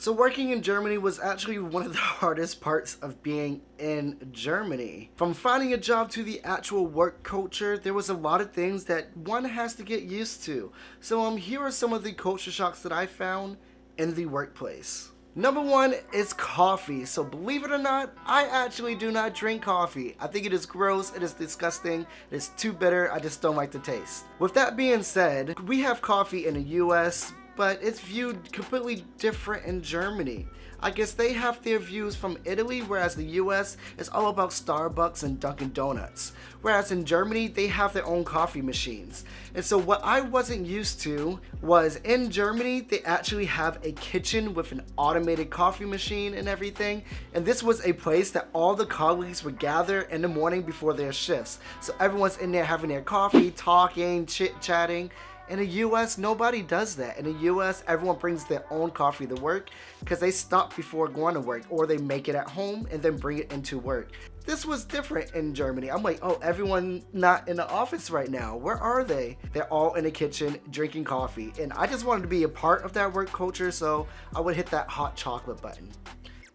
So working in Germany was actually one of the hardest parts of being in Germany. From finding a job to the actual work culture, there was a lot of things that one has to get used to. So here are some of the culture shocks that I found in the workplace. Number one is coffee. So believe it or not, I actually do not drink coffee. I think it is gross, it is disgusting, it is too bitter, I just don't like the taste. With that being said, we have coffee in the US, but it's viewed completely different in Germany. I guess they have their views from Italy, whereas the US is all about Starbucks and Dunkin' Donuts. Whereas in Germany, they have their own coffee machines. And so what I wasn't used to was in Germany, they actually have a kitchen with an automated coffee machine and everything. And this was a place that all the colleagues would gather in the morning before their shifts. So everyone's in there having their coffee, talking, chit-chatting. In the US, nobody does that. In the US, everyone brings their own coffee to work because they stop before going to work, or they make it at home and then bring it into work. This was different in Germany. I'm like, oh, everyone not in the office right now. Where are they? They're all in the kitchen drinking coffee. And I just wanted to be a part of that work culture, so I would hit that hot chocolate button.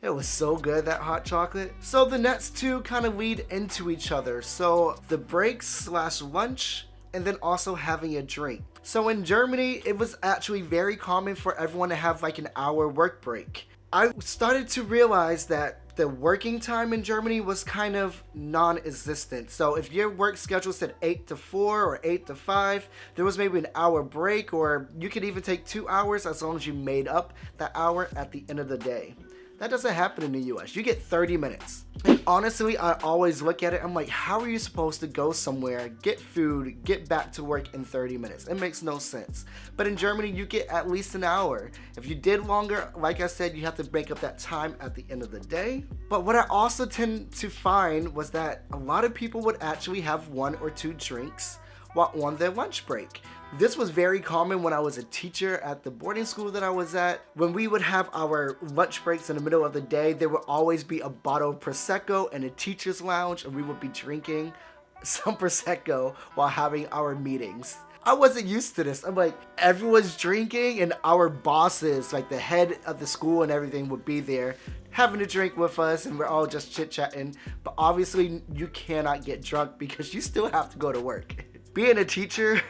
It was so good, that hot chocolate. So the next two kind of lead into each other. So the breaks/lunch, and then also having a drink. So in Germany, it was actually very common for everyone to have like an hour work break. I started to realize that the working time in Germany was kind of non-existent. So if your work schedule said 8 to 4 or 8 to 5, there was maybe an hour break, or you could even take 2 hours as long as you made up that hour at the end of the day. That doesn't happen in the US. You get 30 minutes. And honestly, I always look at it, I'm like, how are you supposed to go somewhere, get food, get back to work in 30 minutes? It makes no sense. But in Germany, you get at least an hour. If you did longer, like I said, you have to make up that time at the end of the day. But what I also tend to find was that a lot of people would actually have 1 or 2 drinks while on their lunch break. This was very common when I was a teacher at the boarding school that I was at. When we would have our lunch breaks in the middle of the day, there would always be a bottle of Prosecco in the teacher's lounge, and we would be drinking some Prosecco while having our meetings. I wasn't used to this. I'm like, everyone's drinking, and our bosses, like the head of the school and everything, would be there having a drink with us, and we're all just chit-chatting. But obviously, you cannot get drunk because you still have to go to work. Being a teacher,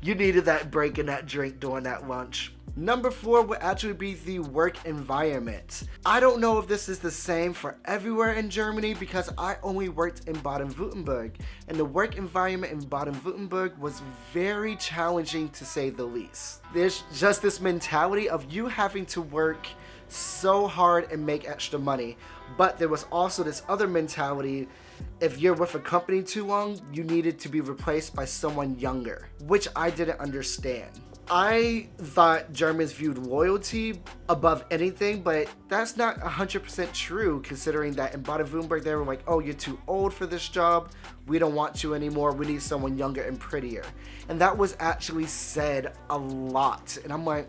you needed that break and that drink during that lunch. Number 4 would actually be the work environment. I don't know if this is the same for everywhere in Germany because I only worked in Baden-Württemberg, and the work environment in Baden-Württemberg was very challenging to say the least. There's just this mentality of you having to work so hard and make extra money, but there was also this other mentality: if you're with a company too long, you needed to be replaced by someone younger, which I didn't understand. I thought Germans viewed loyalty above anything, but that's not 100% true, considering that in Baden-Württemberg they were like, oh, you're too old for this job, we don't want you anymore, we need someone younger and prettier. And that was actually said a lot, and I'm like,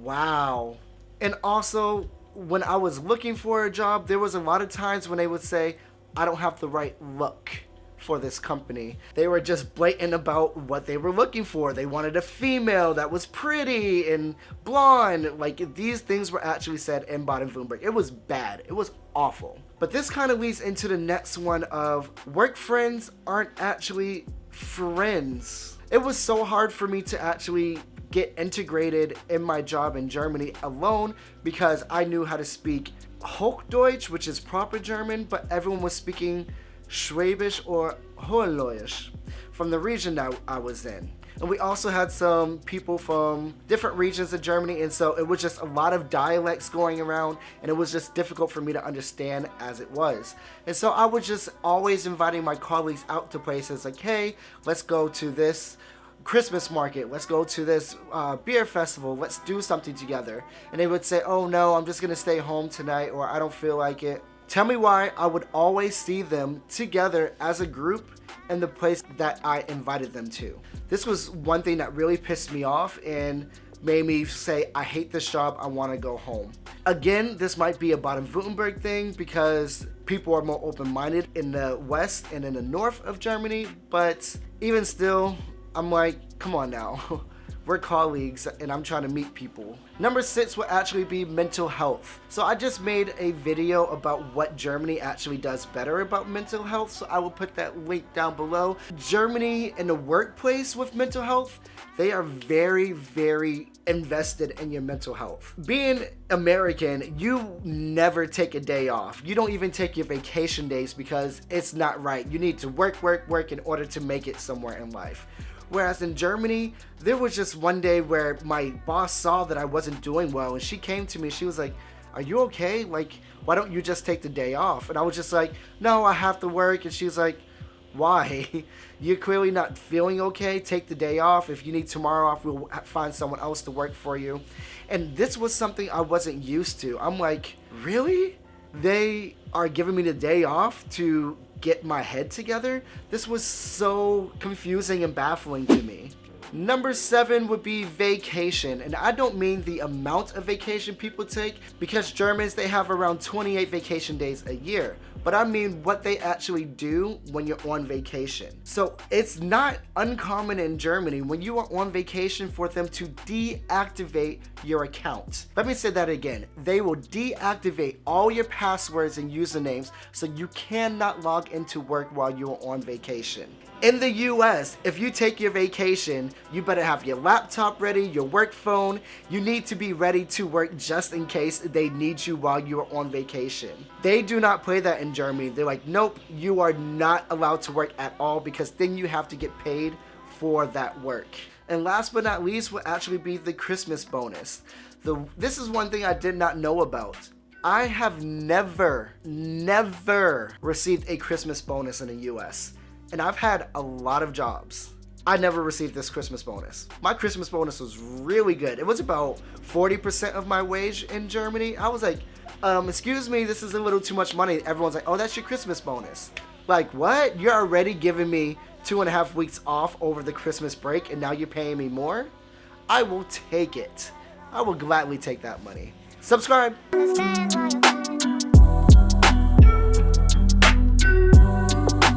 wow. And also, when I was looking for a job, there was a lot of times when they would say, I don't have the right look for this company. They were just blatant about what they were looking for. They wanted a female that was pretty and blonde. Like, these things were actually said in Baden-Württemberg. It was bad. It was awful. But this kind of leads into the next one of work friends aren't actually friends. It was so hard for me to actually get integrated in my job in Germany alone because I knew how to speak Hochdeutsch, which is proper German, but everyone was speaking Schwäbisch or Hohenloisch from the region that I was in. And we also had some people from different regions of Germany, and so it was just a lot of dialects going around, and it was just difficult for me to understand as it was. And so I was just always inviting my colleagues out to places like, hey, let's go to this Christmas market, let's go to this beer festival, let's do something together. And they would say, oh no, I'm just gonna stay home tonight, or I don't feel like it. Tell me why I would always see them together as a group in the place that I invited them to. This was one thing that really pissed me off and made me say, I hate this job, I want to go home. Again, this might be a Baden-Württemberg thing because people are more open-minded in the west and in the north of Germany, but even still, I'm like, come on now. we're colleagues and I'm trying to meet people. Number 6 would actually be mental health. So I just made a video about what Germany actually does better about mental health, so I will put that link down below. Germany in the workplace with mental health, they are very, very invested in your mental health. Being American, you never take a day off. You don't even take your vacation days because it's not right. You need to work in order to make it somewhere in life. Whereas in Germany, there was just one day where my boss saw that I wasn't doing well and she came to me, she was like, "Are you okay? Like, why don't you just take the day off?" And I was just like, "No, I have to work." And she's like, "Why? You're clearly not feeling okay. Take the day off. If you need tomorrow off, we'll find someone else to work for you." And this was something I wasn't used to. I'm like, really? They are giving me the day off to get my head together? This was so confusing and baffling to me. Number 7 would be vacation, and I don't mean the amount of vacation people take, because Germans, they have around 28 vacation days a year, but I mean what they actually do when you're on vacation. So it's not uncommon in Germany when you are on vacation for them to deactivate your account. Let me say that again. They will deactivate all your passwords and usernames so you cannot log into work while you're on vacation. In the US, if you take your vacation, you better have your laptop ready, your work phone. You need to be ready to work just in case they need you while you're on vacation. They do not play that in Germany. They're like, nope, you are not allowed to work at all because then you have to get paid for that work. And last but not least would actually be the Christmas bonus. This is one thing I did not know about. I have never received a Christmas bonus in the US. And I've had a lot of jobs. I never received this Christmas bonus. My Christmas bonus was really good. It was about 40% of my wage in Germany. I was like, excuse me, this is a little too much money. Everyone's like, oh, that's your Christmas bonus. Like, what? You're already giving me 2.5 weeks off over the Christmas break and now you're paying me more? I will take it. I will gladly take that money. Subscribe.